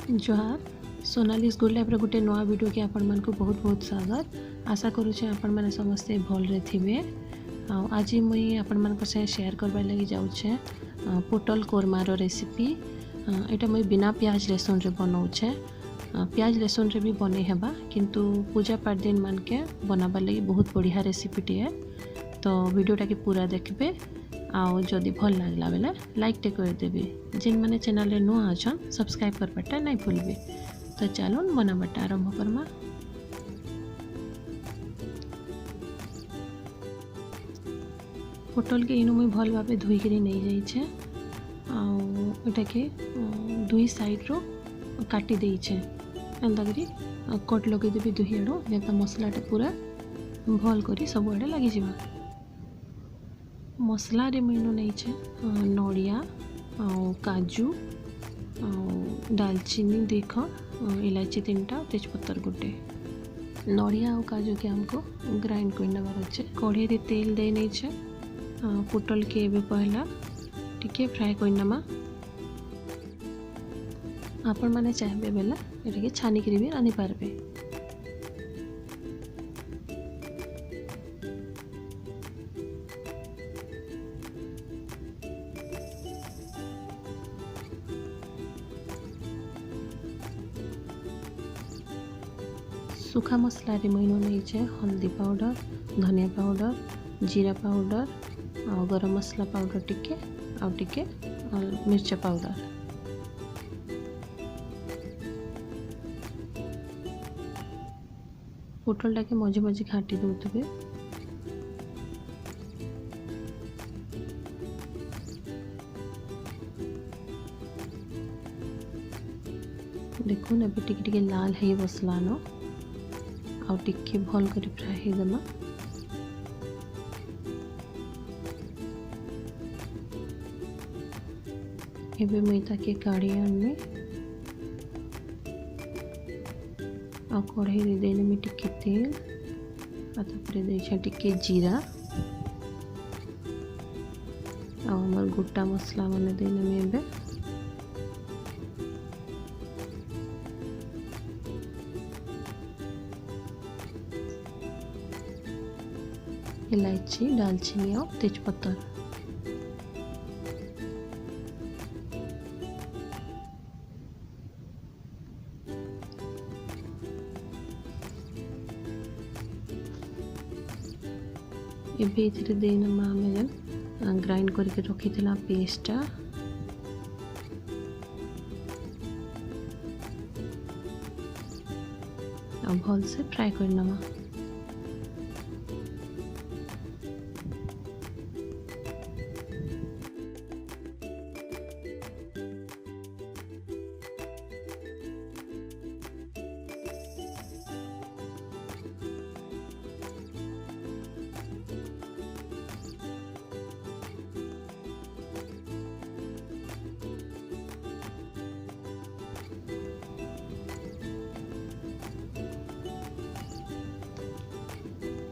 जोहार Sonali school life गोटे नुआ वीडियो के आपण मानक बहुत बहुत स्वागत। आशा करुचे आपण मैंने समस्ते भलरे थे। आज मुई आपण मानक से शेयर करबार लगी जाऊे पोटल कोरमार रेसिपी। यहाँ मुई बिना प्याज लहसुन रे बनाऊे। प्याज लहसुन रे भी बने हेबा किंतु पूजा पाठ दिन मान के बनाबार लगी बहुत बढ़िया रेसिपीटी है। तो वीडियोटा के पूरा देखबे आउ जदि भल लागला बेले लाइक टे करदेवी। जिन मैंने चैनल रे नुआ अछन सब्सक्राइब करबाटा नहीं भूलबे। तो चलून बनाबाटा आरंभ करमा। पोटल के इनु मुई भल भाबे धोई के नहीं जाई छे आउ एटा के दुई साइड रो काटी देई छे। एंदा करी कट लगे देबी दुही आडो जेता मसलाटा पूरा भल करी सब आडे लागि जिबा। मसला रे मैंने नहीं छे नड़िया काजू दालचीनी देख इलायची 3टा तेजपत्तर गोटे। नड़िया और काजू के हमको ग्राइंड कर नबार अच्छे। कढ़ाई रे तेल दे नहीं छे। पोटल के एबे पहला टिके फ्राए कर नमा। आपण माने चाहबे बेला एटाके छानी करी भी रांधि पारबे। सूखा मसला रे मैंने नहीं छे हल्दी पाउडर धनिया पाउडर जीरा पाउडर और गरम मसला पाउडर टिके आउ टिके मिर्चा पाउडर। पोटलटा के मझे मझे घाटी दौथे। देखुन अभी टिके टिके लाल है बसलानो आउ टिके भल करी फ्राए हो देमा। एबे मैं ताके काढ़ी आनमी आ कढ़ाई रे देने में टिके तेल आ तापरे देछे टिके जीरा आ हमर गोटा मसला माने देने में एबे इलायची दालचीनी और तेजपत्तर। एबे इथिरे देना आमे जन ग्राइंड करके रखी थिला पेस्टा आ भल से फ्राई कर नमा।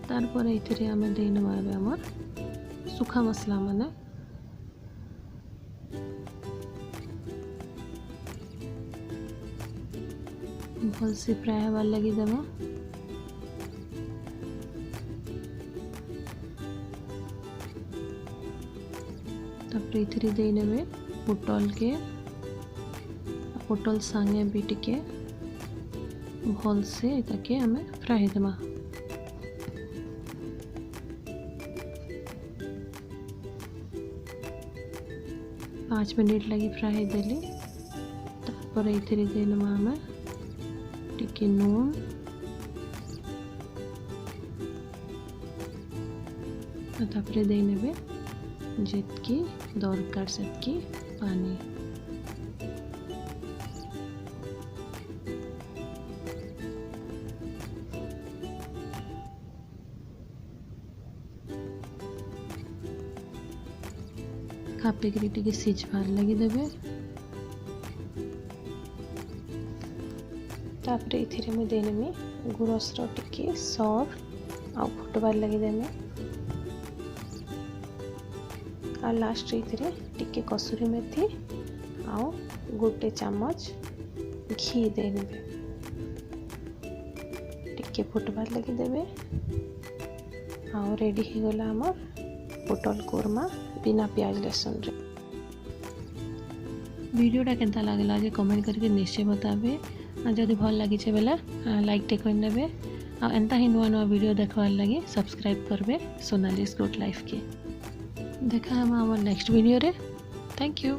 तारपर ये आम देनवा आमर सुखा मसला माने भल से फ्राए हबार लगी देमा। तापर इथिरे दे नेबे पोटल के पोटल संगे भी टिके भल से ताके आमे फ्राए देमा। पाँच मिनट लगी फ्राए देली। तापर इथिरे देनमा आमे टिके नून तापरे दे नेबे जेतकी दरकार सेतकी पानी। खापे करी टिके सिझबार लगी देबे। तापरे इथिरे में देने में गुरसर टिके सॉफ्ट आउ फुटबार लगी देमे। आ लास्ट इथिरे टिके कसूरी मेथी आउ गोटे चामच घी देने टिके फुटबार लगे देवे आउ रेडी हो गला हमर पोटल कोरमा बिना प्याज लहसुन रे। वीडियोटा केनता लागला जे कमेंट करके निश्चय बताबे जदि भल लगी बेले लाइक टे करने आ एंता ही नुआ नुआ वीडियो देखवार लगी सब्सक्राइब करबे सोनालीज गुड लाइफ के। देखा हम नेक्स्ट वीडियो रे। Thank you.